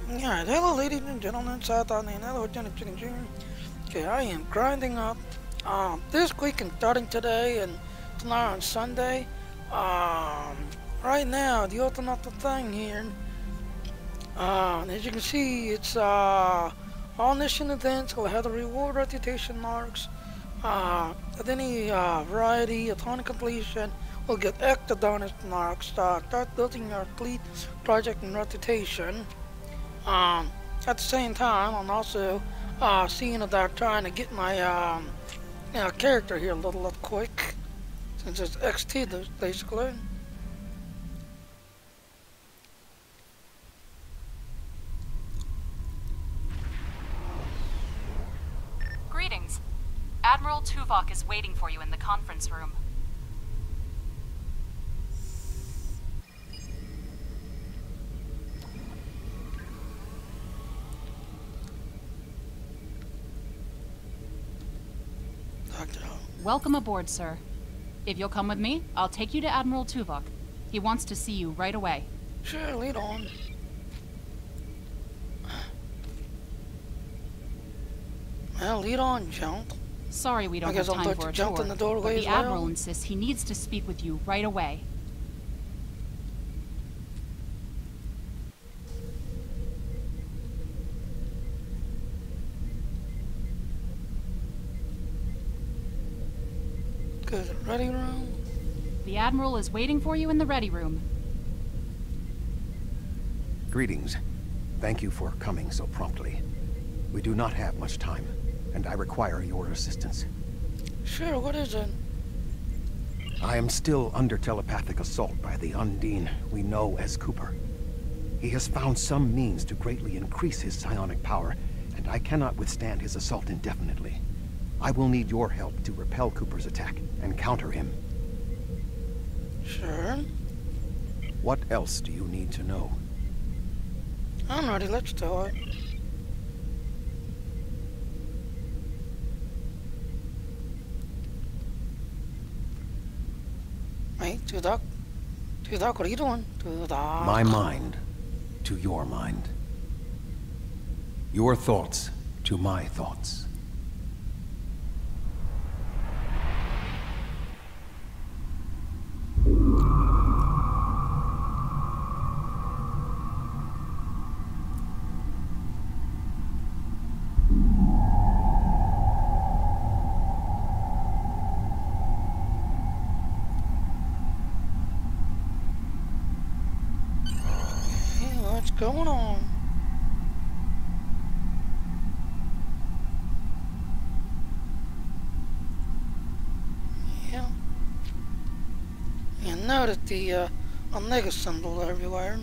Yeah, hello ladies and gentlemen, hello Janet Jr. Okay, I am grinding up this week and starting today and tomorrow on Sunday. Right now the ultimate thing here. As you can see, it's all mission events will have the reward reputation marks. At any variety upon completion will get extra bonus marks. Start building your fleet project and reputation. At the same time, I'm also seeing about trying to get my character here a little up quick, since it's XT basically. Greetings. Admiral Tuvok is waiting for you in the conference room. Welcome aboard, sir. If you'll come with me, I'll take you to Admiral Tuvok. He wants to see you right away. Sure, lead on. Well, lead on, jump. Sorry we don't have time for a tour, in the doorway but the Admiral insists he needs to speak with you right away. Good. Ready room? The Admiral is waiting for you in the ready room. Greetings. Thank you for coming so promptly. We do not have much time, and I require your assistance. Sure, what is it? I am still under telepathic assault by the Undine we know as Cooper. He has found some means to greatly increase his psionic power, and I cannot withstand his assault indefinitely. I will need your help to repel Cooper's attack and counter him. Sure. What else do you need to know? I'm ready, let's do it. Hey, Tuvok, what are you doing? Tuvok. My mind to your mind. Your thoughts to my thoughts. What's going on? Yeah. You notice the Omega symbol everywhere.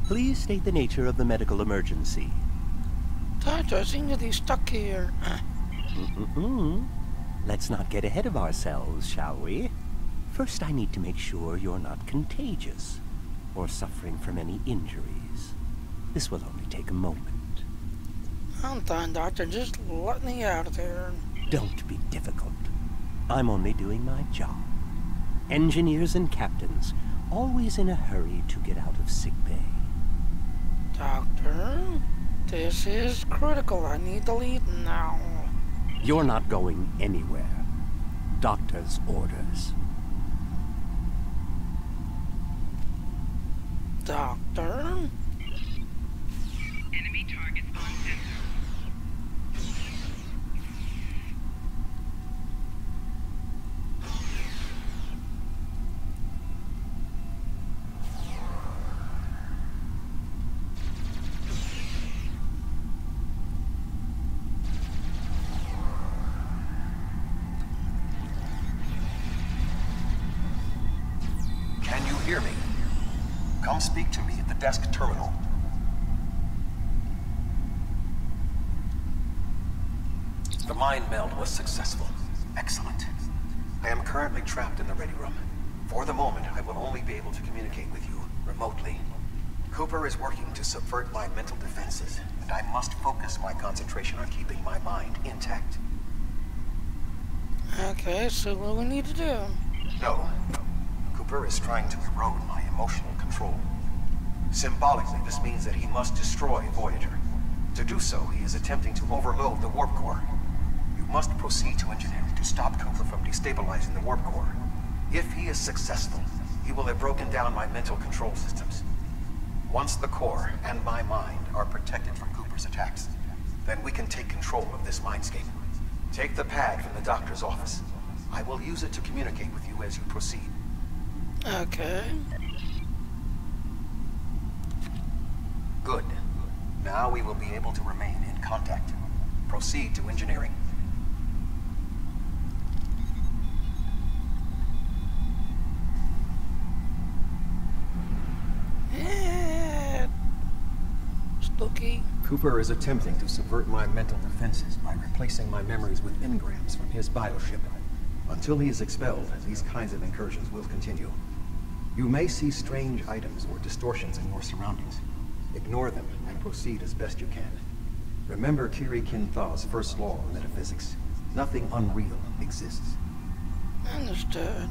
Please state the nature of the medical emergency. Doctor, I seem to be stuck here. Let's not get ahead of ourselves, shall we? First, I need to make sure you're not contagious or suffering from any injuries. This will only take a moment. I'm fine, Doctor. Just let me out of there. Don't be difficult. I'm only doing my job. Engineers and captains, always in a hurry to get out of sickbay. Doctor, this is critical. I need to leave now. You're not going anywhere. Doctor's orders. Doctor? Enemy targets on sensor. Hear me. Come speak to me at the desk terminal. The mind meld was successful. Excellent. I am currently trapped in the ready room. For the moment, I will only be able to communicate with you remotely. Cooper is working to subvert my mental defenses, and I must focus my concentration on keeping my mind intact. Okay, so what do we need to do? No. Cooper is trying to erode my emotional control. Symbolically, this means that he must destroy Voyager. To do so, he is attempting to overload the warp core. You must proceed to engineering to stop Cooper from destabilizing the warp core. If he is successful, he will have broken down my mental control systems. Once the core and my mind are protected from Cooper's attacks, then we can take control of this Mindscape. Take the pad from the doctor's office. I will use it to communicate with you as you proceed. Okay. Good. Now we will be able to remain in contact. Proceed to engineering. Spooky. Cooper is attempting to subvert my mental defenses by replacing my memories with engrams from his bioship. Until he is expelled, these kinds of incursions will continue. You may see strange items or distortions in your surroundings. Ignore them and proceed as best you can. Remember Kiri Kinthaw's first law of metaphysics. Nothing unreal exists. Understood.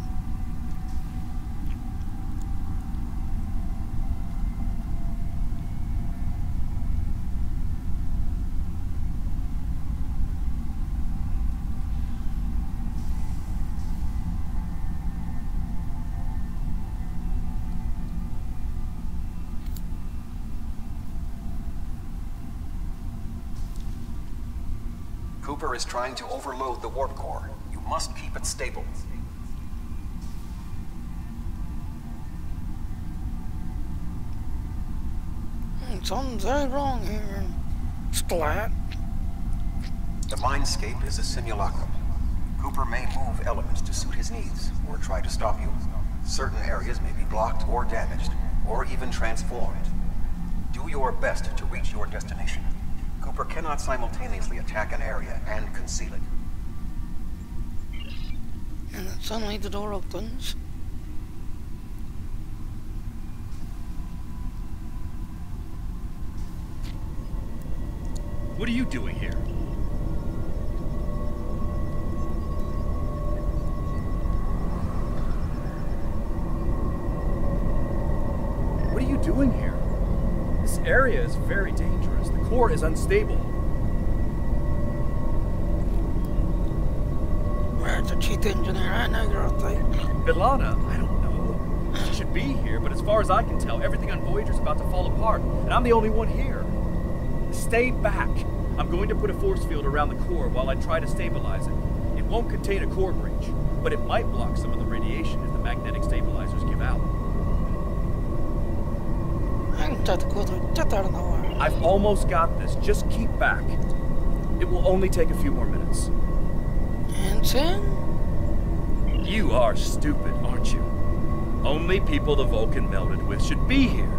Cooper is trying to overload the warp core. You must keep it stable. Something's very wrong here. Splat. The Mindscape is a simulacrum. Cooper may move elements to suit his needs, or try to stop you. Certain areas may be blocked or damaged, or even transformed. Do your best to reach your destination. Cooper cannot simultaneously attack an area and conceal it. And then suddenly the door opens. What are you doing here? What are you doing here? This area is very dangerous. The core is unstable. Where's the chief engineer? I know you're out there. Ilana, I don't know. She should be here, but as far as I can tell, everything on Voyager's about to fall apart, and I'm the only one here. Stay back. I'm going to put a force field around the core while I try to stabilize it. It won't contain a core breach, but it might block some of the radiation if the magnetic stabilizers give out. I've almost got this. Just keep back. It will only take a few more minutes. Ensign? You are stupid, aren't you? Only people the Vulcan melded with should be here.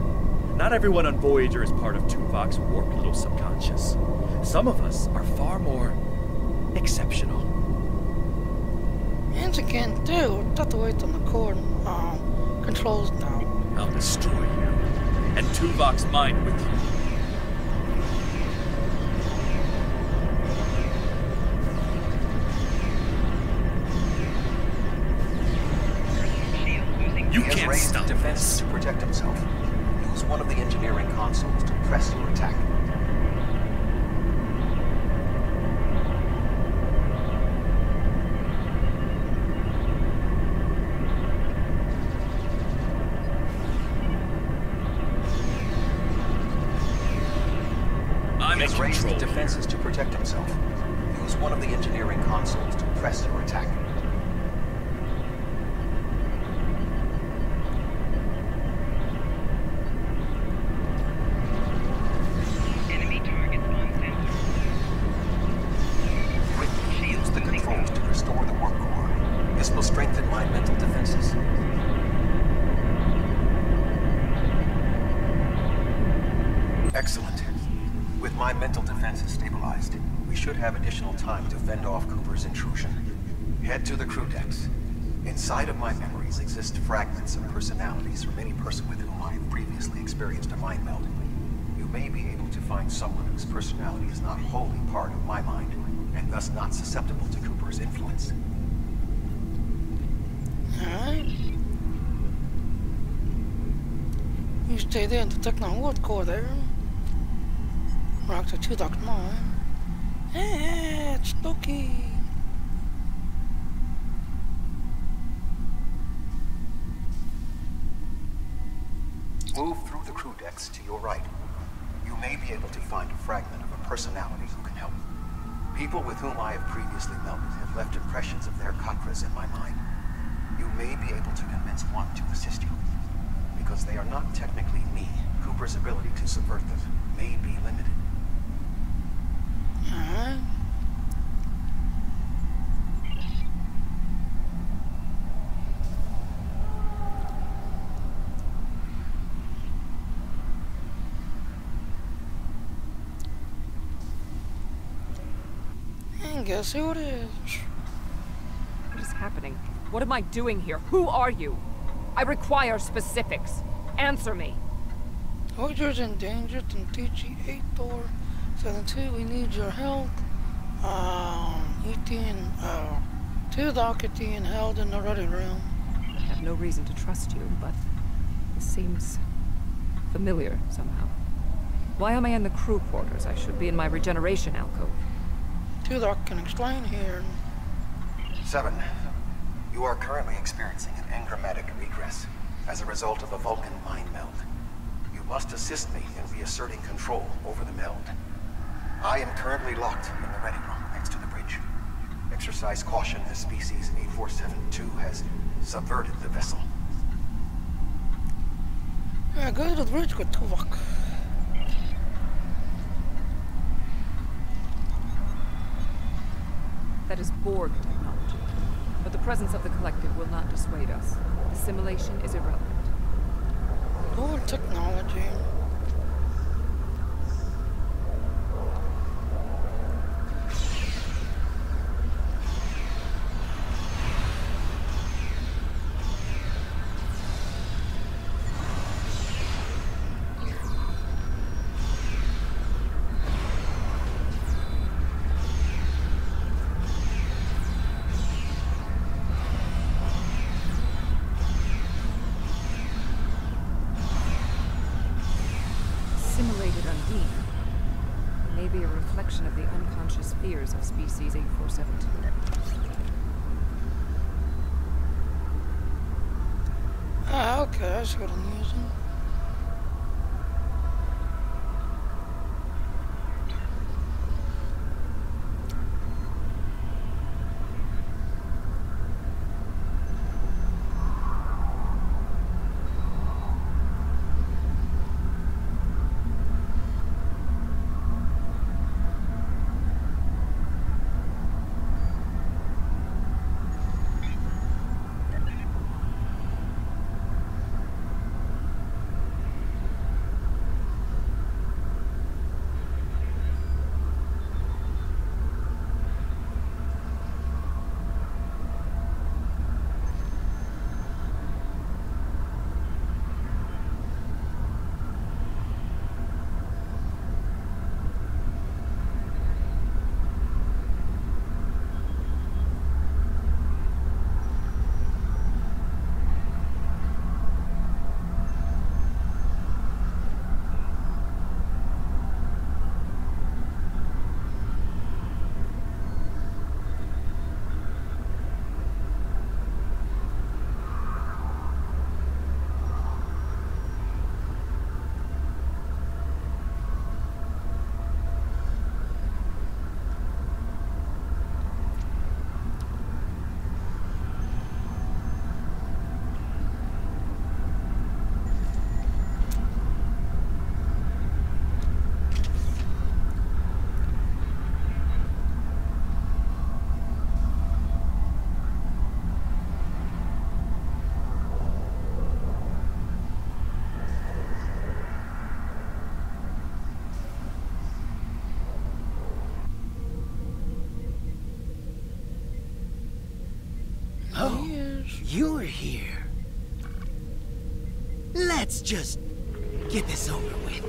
Not everyone on Voyager is part of Tuvok's warped little subconscious. Some of us are far more exceptional. Ensign can't do. Got to wait on the core controls now. I'll destroy you, and Tuvok's mind with you. You He has can't raised stop defenses this. to protect himself. Use one of the engineering consoles to press your attack. I'm He in has raised control. defenses to protect himself. Use one of the engineering consoles to press your attack. Enemy target on center. Quickly use the controls to restore the warp core. This will strengthen my mental defenses. Excellent. With my mental defenses stabilized, we should have additional time to fend off Cooper's intrusion. Head to the crew decks. Inside of my memories exist fragments of personalities from any person with whom I have previously experienced a mind meld. You may be able to find someone whose personality is not wholly part of my mind, and thus not susceptible to Cooper's influence. Alright. You stay there in the Techno core there. Rock the 2 Dr. Mine. Yeah, it's spooky. Move through the crew decks to your right. You may be able to find a fragment of a personality who can help. People with whom I have previously melded have left impressions of their Katras in my mind. You may be able to convince one to assist you. Because they are not technically me, Cooper's ability to subvert them may be limited. Alright. And guess who it is? What is happening? What am I doing here? Who are you? I require specifics. Answer me. Voyager's in danger. Tentichi 8472. We need your help. Etienne, Tuvok Etienne held in the ready room. I have no reason to trust you, but this seems familiar somehow. Why am I in the crew quarters? I should be in my regeneration alcove. Tuvok can explain here. 7. You are currently experiencing an engrammatic regress as a result of a Vulcan mind meld. You must assist me in reasserting control over the meld. I am currently locked in the ready room next to the bridge. Exercise caution as species 8472 has subverted the vessel. Yeah, go to the bridge with Tuvok. That is Borg technology. But the presence of the collective will not dissuade us. Assimilation is irrelevant. More technology. Of the unconscious fears of species 8472. Ah, okay, I see what I'm using. you're here, let's just get this over with.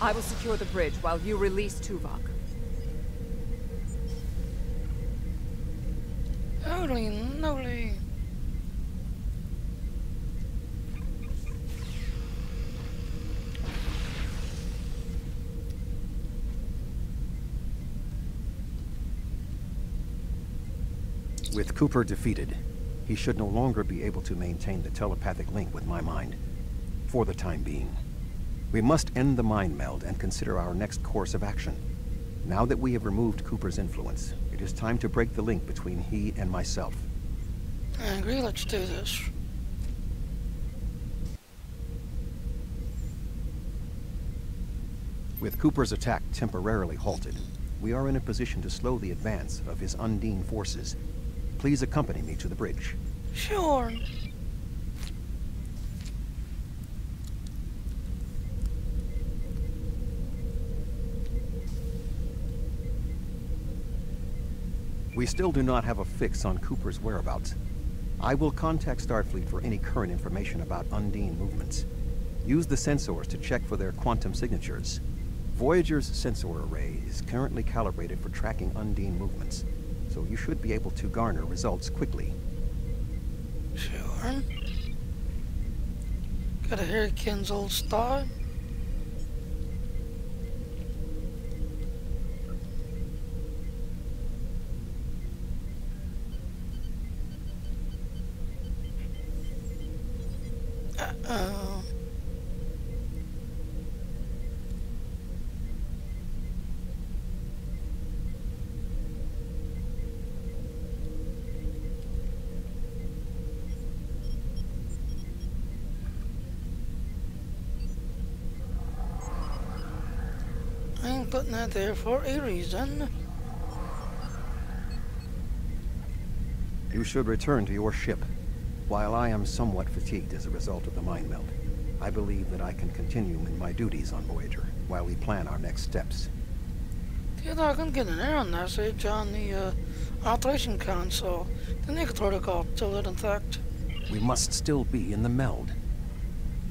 I will secure the bridge while you release Tuvok. Holy moly. With Cooper defeated, he should no longer be able to maintain the telepathic link with my mind, for the time being. We must end the mind meld and consider our next course of action. Now that we have removed Cooper's influence, it is time to break the link between he and myself. I agree, let's do this. With Cooper's attack temporarily halted, we are in a position to slow the advance of his Undine forces. Please accompany me to the bridge. Sure. We still do not have a fix on Cooper's whereabouts. I will contact Starfleet for any current information about Undine movements. Use the sensors to check for their quantum signatures. Voyager's sensor array is currently calibrated for tracking Undine movements, so you should be able to garner results quickly. Sure. Gotta hear Ken's old star. Uh-oh. I ain't putting that there for a reason. You should return to your ship. While I am somewhat fatigued as a result of the mind meld, I believe that I can continue in my duties on Voyager while we plan our next steps. See, I can get an error message on the operation console. The Nick protocol still intact. We must still be in the meld.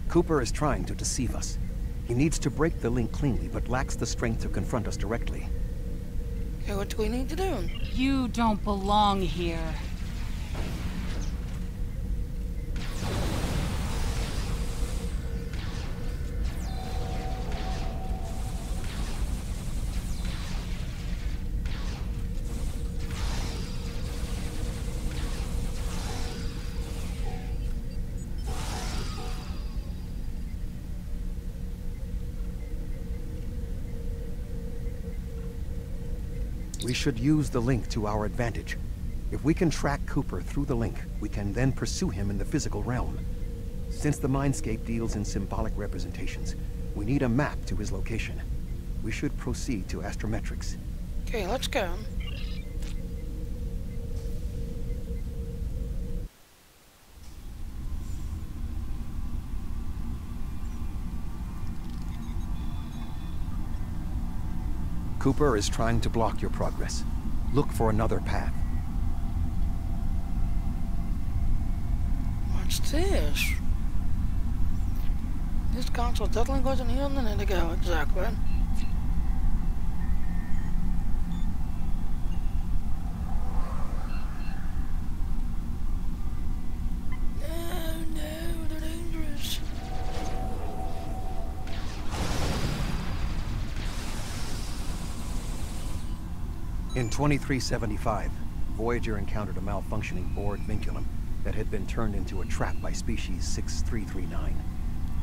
Cooper is trying to deceive us. He needs to break the link cleanly, but lacks the strength to confront us directly. Okay, what do we need to do? You don't belong here. We should use the link to our advantage. If we can track Cooper through the link, we can then pursue him in the physical realm. Since the Mindscape deals in symbolic representations, we need a map to his location. We should proceed to astrometrics. Okay, let's go. Cooper is trying to block your progress. Look for another path. What's this? This console definitely goes in here and then to go, exactly. No, they're dangerous. In 2375, Voyager encountered a malfunctioning board vinculum. that had been turned into a trap by species 6339.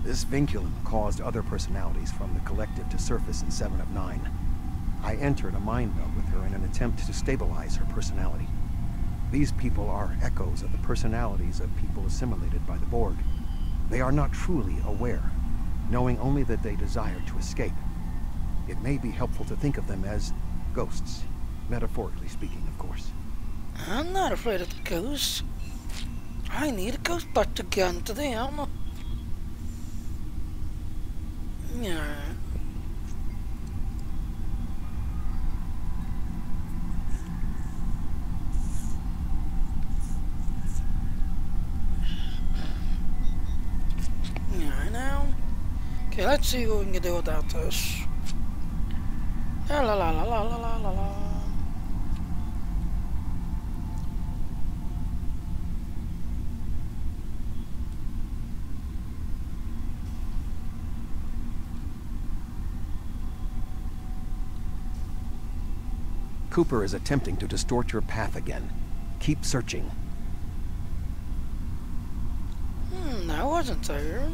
This vinculum caused other personalities from the collective to surface in 7 of 9. I entered a mind meld with her in an attempt to stabilize her personality. These people are echoes of the personalities of people assimilated by the Borg. They are not truly aware, knowing only that they desire to escape. It may be helpful to think of them as ghosts, metaphorically speaking, of course. I'm not afraid of ghosts. I need a Ghostbuster gun to them. Yeah. Yeah, now. Okay, let's see what we can do without this. La la la la la la la la. Cooper is attempting to distort your path again. Keep searching. That wasn't there.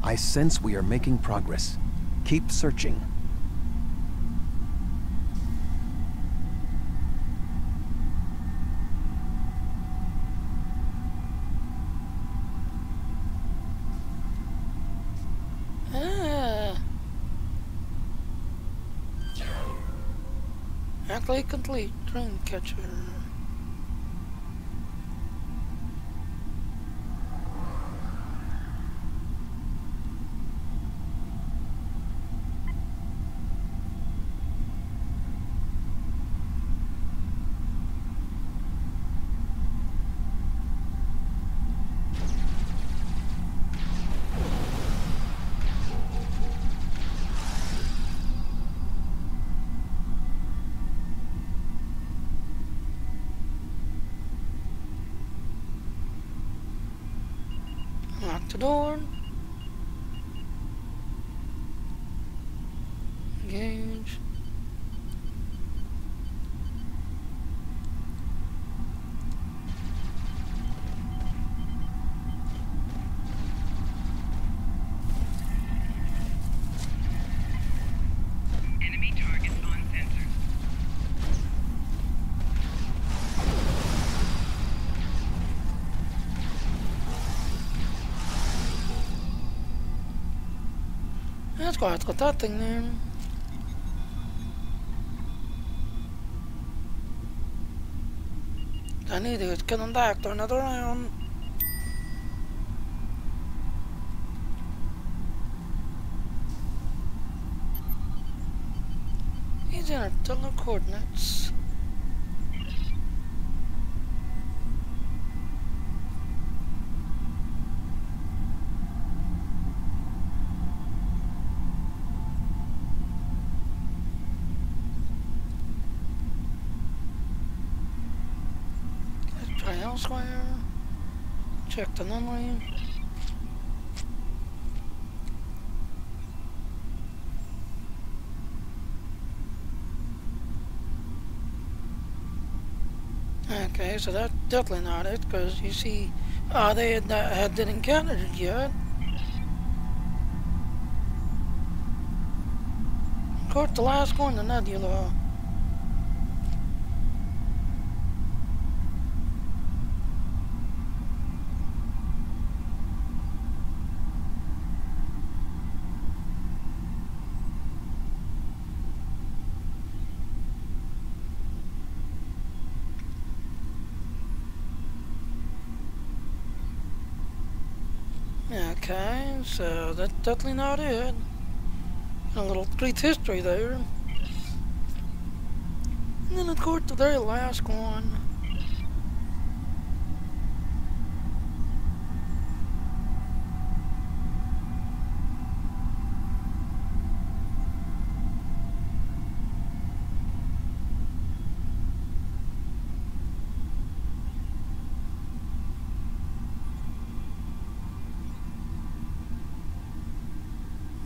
I sense we are making progress. Keep searching. Actually complete dream catcher. Lock the door. Engage. Enemy targets on sensors. Let's go ahead and that thing then. I need to get him back to another round. He's in our tunnel coordinates. Let's try elsewhere. Check the memory. Okay, so that's definitely not it, because you see, they hadn't encountered it yet. Of course, the last one, the nebula. Okay, so that's definitely not it. A little brief history there. And then of course the very last one.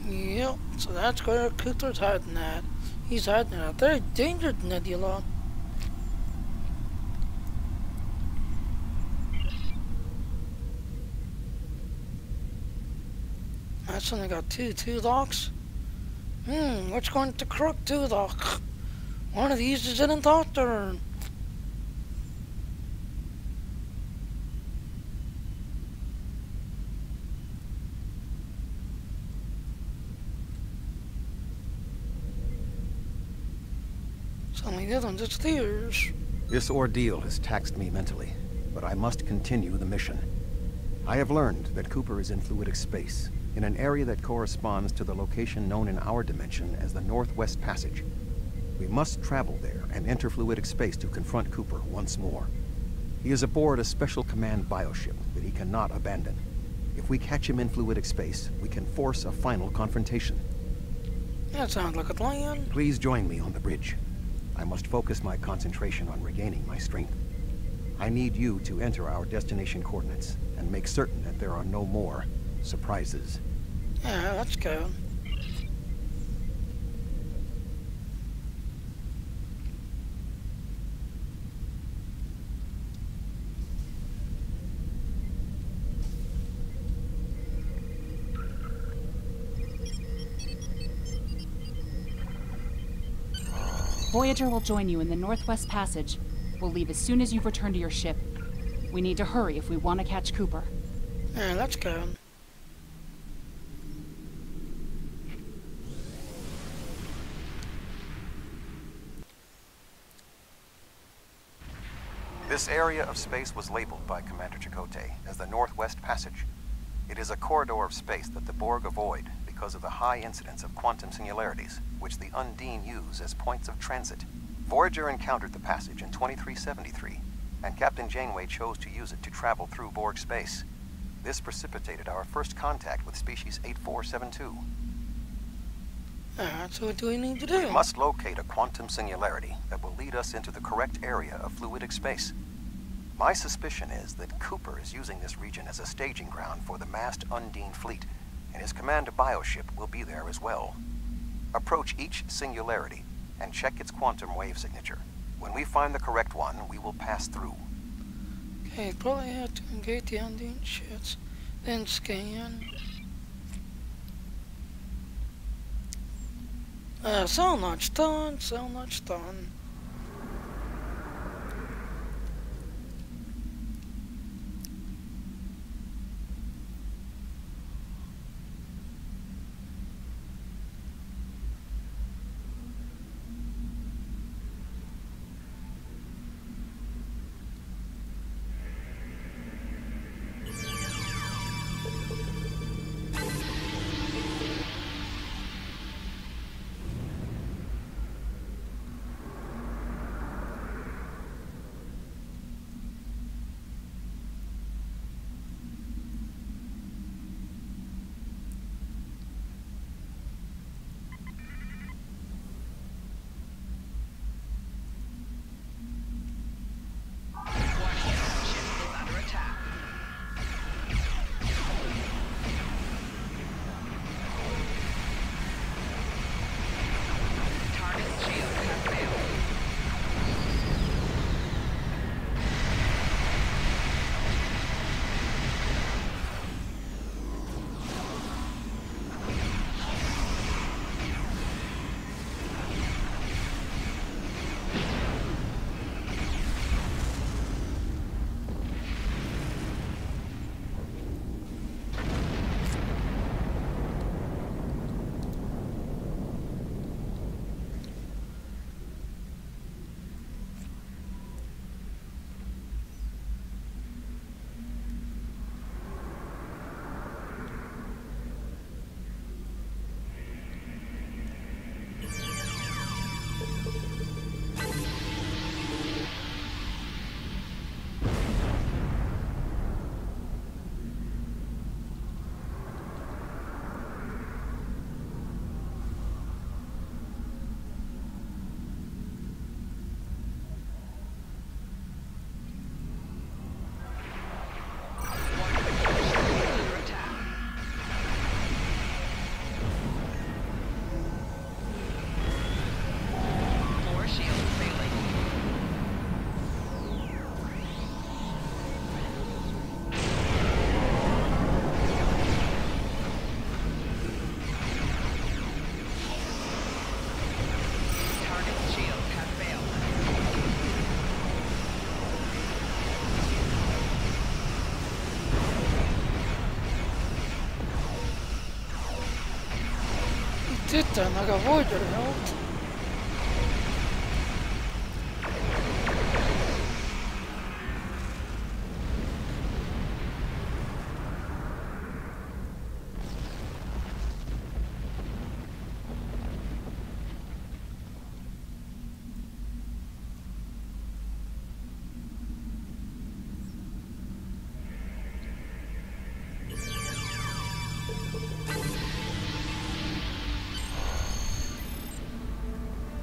Yep, so that's where Cooper's hiding at. He's hiding at a very dangerous nebula. That's only got two locks. Which one's the correct two lock? One of these is an doctor. Only the other one's upstairs. This ordeal has taxed me mentally, but I must continue the mission. I have learned that Cooper is in fluidic space, in an area that corresponds to the location known in our dimension as the Northwest Passage. We must travel there and enter fluidic space to confront Cooper once more. He is aboard a special command bioship that he cannot abandon. If we catch him in fluidic space, we can force a final confrontation. That sounds like a plan. Please join me on the bridge. I must focus my concentration on regaining my strength. I need you to enter our destination coordinates and make certain that there are no more surprises. Yeah, let's go. Voyager will join you in the Northwest Passage. We'll leave as soon as you've returned to your ship. We need to hurry if we want to catch Cooper. Yeah, let's go. This area of space was labeled by Commander Chakotay as the Northwest Passage. It is a corridor of space that the Borg avoid because of the high incidence of quantum singularities, which the Undine use as points of transit. Voyager encountered the passage in 2373, and Captain Janeway chose to use it to travel through Borg space. This precipitated our first contact with species 8472. Alright, so what do we need to do? We must locate a quantum singularity that will lead us into the correct area of fluidic space. My suspicion is that Cooper is using this region as a staging ground for the massed Undine fleet, and his command bioship will be there as well. Approach each singularity and check its quantum wave signature. When we find the correct one, we will pass through. Okay, probably have to engage the Undine shits, then scan. So much done, so much done. sitten aika Voyager helped.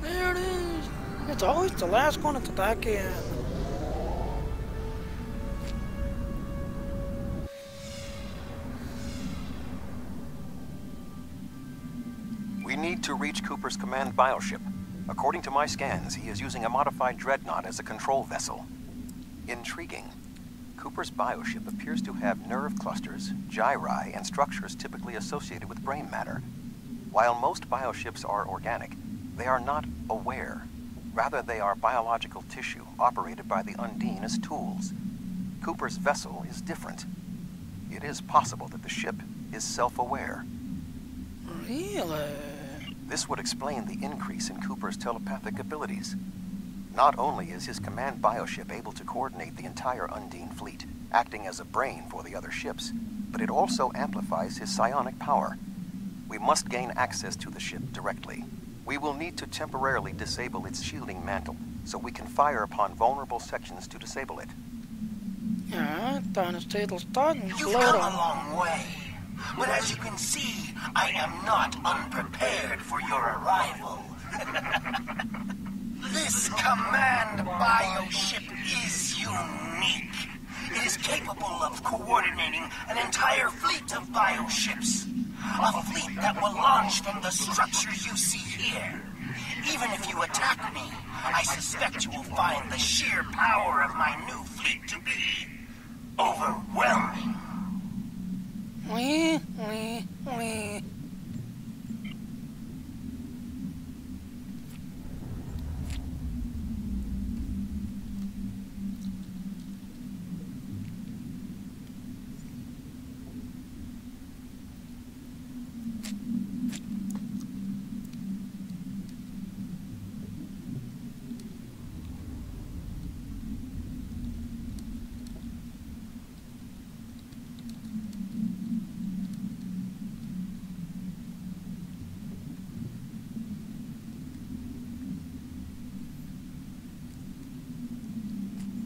There it is. It's always the last one at the back end. We need to reach Cooper's command bioship. According to my scans, he is using a modified dreadnought as a control vessel. Intriguing. Cooper's bioship appears to have nerve clusters, gyri, and structures typically associated with brain matter. While most bioships are organic, they are not aware. Rather, they are biological tissue operated by the Undine as tools. Cooper's vessel is different. It is possible that the ship is self-aware. Really? This would explain the increase in Cooper's telepathic abilities. Not only is his command bioship able to coordinate the entire Undine fleet, acting as a brain for the other ships, but it also amplifies his psionic power. We must gain access to the ship directly. We will need to temporarily disable its shielding mantle, so we can fire upon vulnerable sections to disable it. Yeah, Dynasty starting to You've load come on. a long way, but as you can see, I am not unprepared for your arrival. This command bioship is unique. It is capable of coordinating an entire fleet of bioships. A fleet that will launch from the structure you see here. Even if you attack me, I suspect you will find the sheer power of my new fleet to be overwhelming. Wee.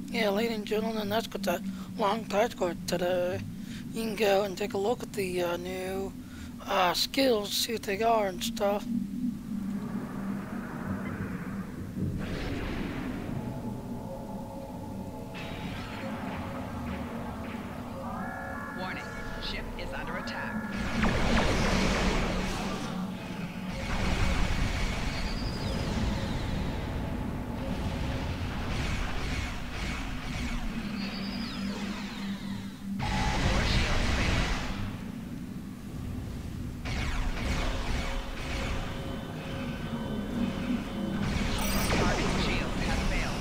Yeah, ladies and gentlemen, that's got that long tight cord today. You can go and take a look at the new skills, see what they are and stuff. Warning, ship is under attack. Core shields failing. Target shield has failed.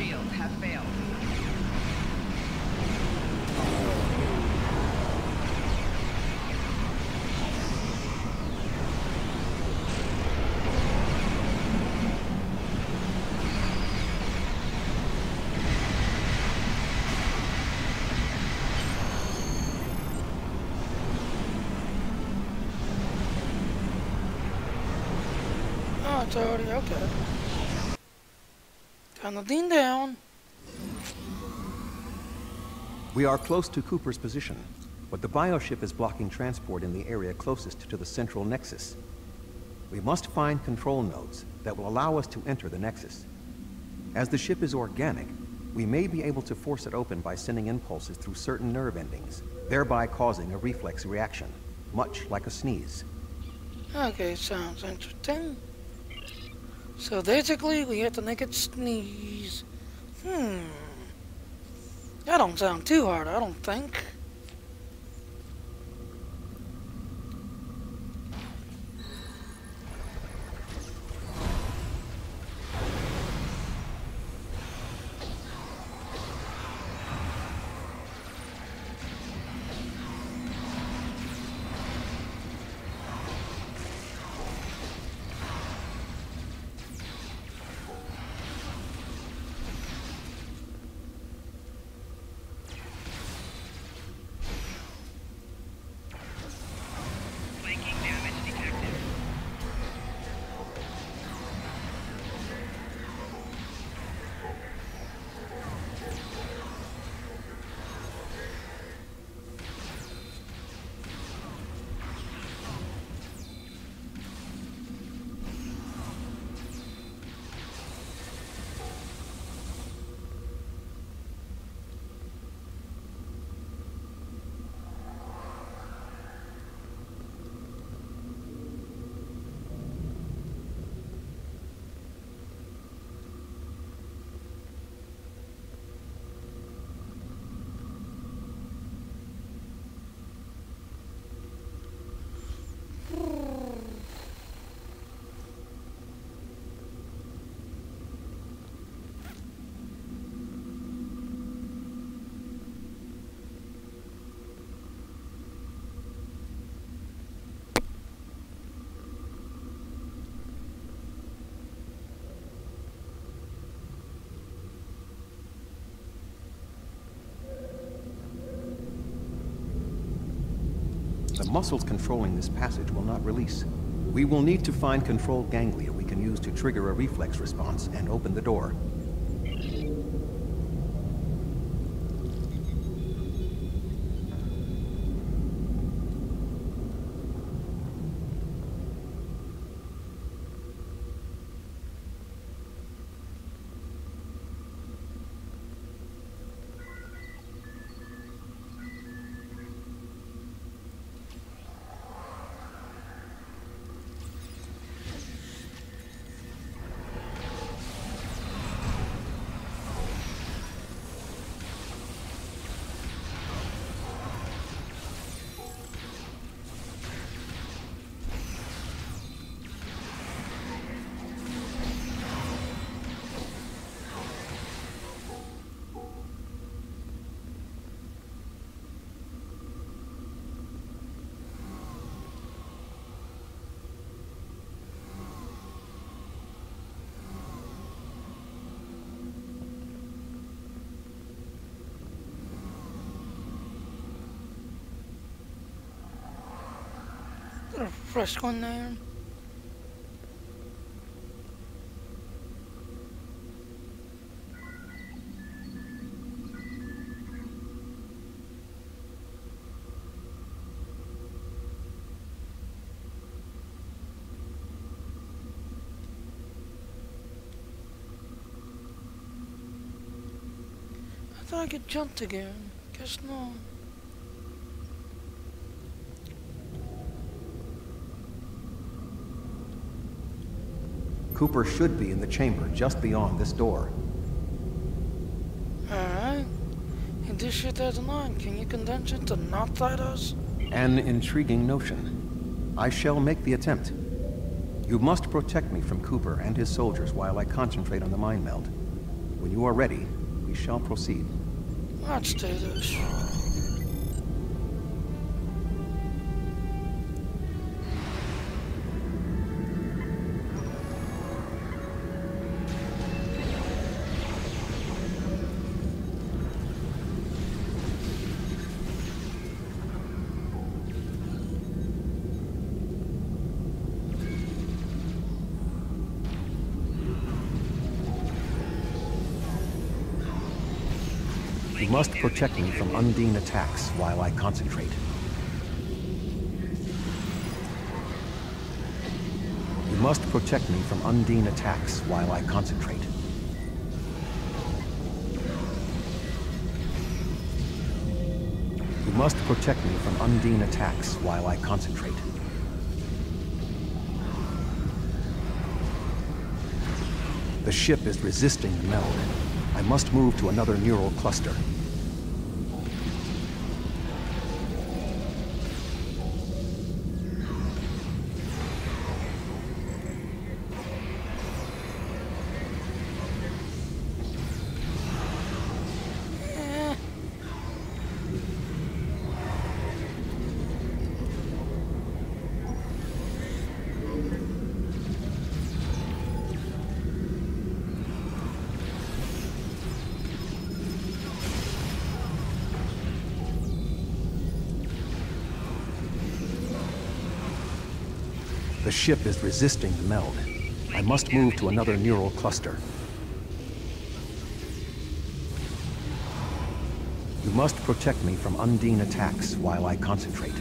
shields have failed. Oh, it's already okay. Turn the thing down. We are close to Cooper's position, but the bioship is blocking transport in the area closest to the central nexus. We must find control nodes that will allow us to enter the nexus. As the ship is organic, we may be able to force it open by sending impulses through certain nerve endings, thereby causing a reflex reaction, much like a sneeze. Okay, sounds interesting. So basically, we have to make it sneeze. That don't sound too hard, I don't think. Flanking damage detected. The muscles controlling this passage will not release. We will need to find control ganglia we can use to trigger a reflex response and open the door. Got a fresh one there. I thought I could jump again. Guess not. Cooper should be in the chamber just beyond this door. Alright. And this shit has a line. Can you condense it to not fight us? An intriguing notion. I shall make the attempt. You must protect me from Cooper and his soldiers while I concentrate on the mind meld. When you are ready, we shall proceed. Let's do this. You must protect me from Undine attacks while I concentrate. You must protect me from Undine attacks while I concentrate. You must protect me from Undine attacks while I concentrate. The ship is resisting the meld. I must move to another neural cluster. The ship is resisting the meld. I must move to another neural cluster. You must protect me from Undine attacks while I concentrate.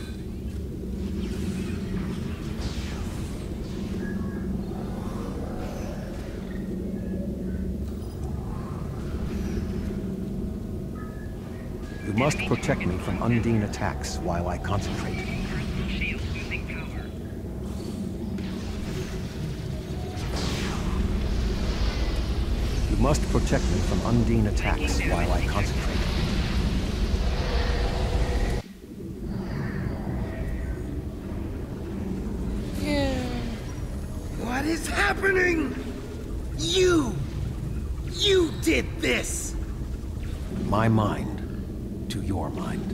You must protect me from Undine attacks while I concentrate. Shield losing power. You must protect me from Undine attacks while I concentrate. What is happening? You did this! My mind to your mind.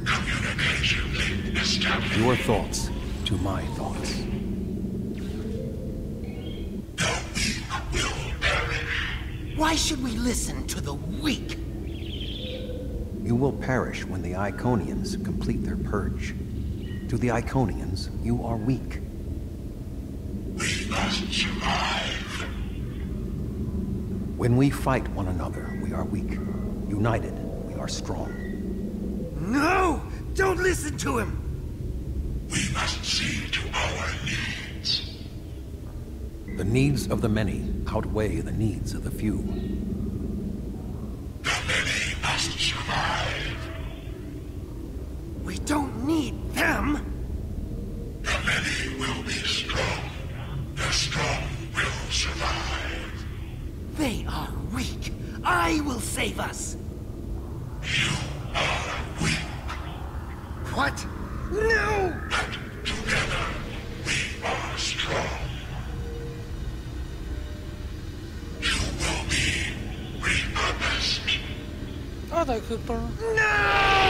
Communication link established. Your thoughts to my thoughts. The weak will perish. Why should we listen to the weak? You will perish when the Iconians complete their purge. To the Iconians, you are weak. We must survive. When we fight one another, we are weak. United, we are strong. No! Don't listen to him! We must see to our needs. The needs of the many outweigh the needs of the few. The many must survive. We don't need them! The many will be strong. The strong will survive. They are weak. I will save us. You are weak. What? No! But together, we are strong. You will be repurposed. Hello, Cooper. No!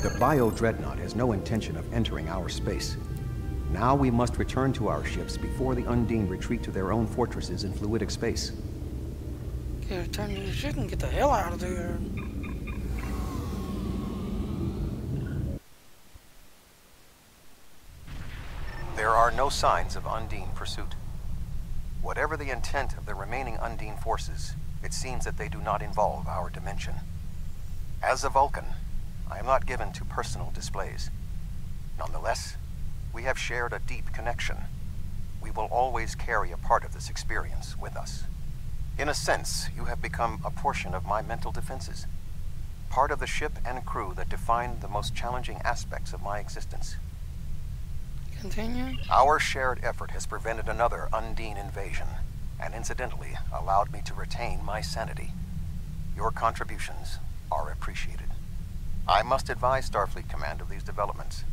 The Bio-Dreadnought has no intention of entering our space. Now we must return to our ships before the Undine retreat to their own fortresses in fluidic space. Okay, turn your shit and get the hell out of there. There are no signs of Undine pursuit. Whatever the intent of the remaining Undine forces, it seems that they do not involve our dimension. As a Vulcan, I am not given to personal displays. Nonetheless, we have shared a deep connection. We will always carry a part of this experience with us. In a sense, you have become a portion of my mental defenses. Part of the ship and crew that define the most challenging aspects of my existence. Continue. Our shared effort has prevented another Undine invasion, and incidentally allowed me to retain my sanity. Your contributions are appreciated. I must advise Starfleet Command of these developments.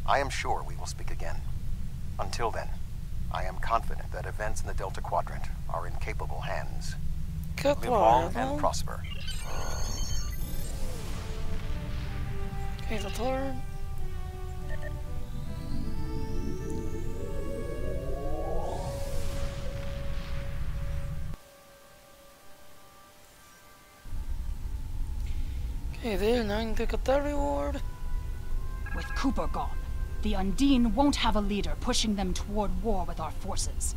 I am sure we will speak again. Until then, I am confident that events in the Delta Quadrant are in capable hands. Live long and prosper. Okay, the third. Okay, there, now I can pick up that reward. With Cooper gone, the Undine won't have a leader pushing them toward war with our forces.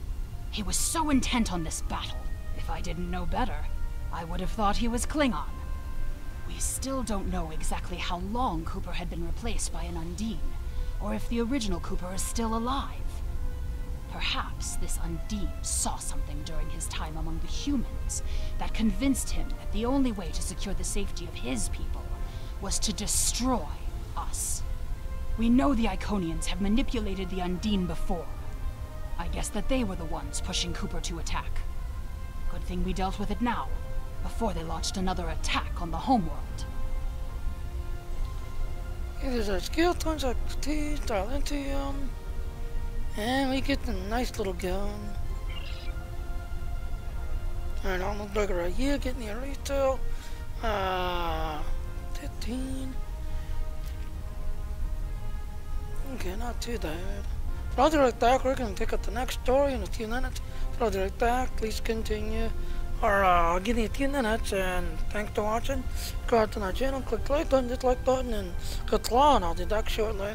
He was so intent on this battle. If I didn't know better, I would have thought he was Klingon. We still don't know exactly how long Cooper had been replaced by an Undine, or if the original Cooper is still alive. Perhaps this Undine saw something during his time among the humans that convinced him that the only way to secure the safety of his people was to destroy us. We know the Iconians have manipulated the Undine before. I guess that they were the ones pushing Cooper to attack. Good thing we dealt with it now, before they launched another attack on the homeworld. Okay, there's our skill tons, expertise, talentium. And we get the nice little gun. Alright, almost like right here, getting the retail. 15. Okay, not too bad. But I'll do like that. We're going to pick up the next story in a few minutes. So I'll do like that. Please continue. Or I'll give you a few minutes. And thanks for watching. Subscribe to our channel. Click the like button, dislike button, and click the on. I'll do that shortly.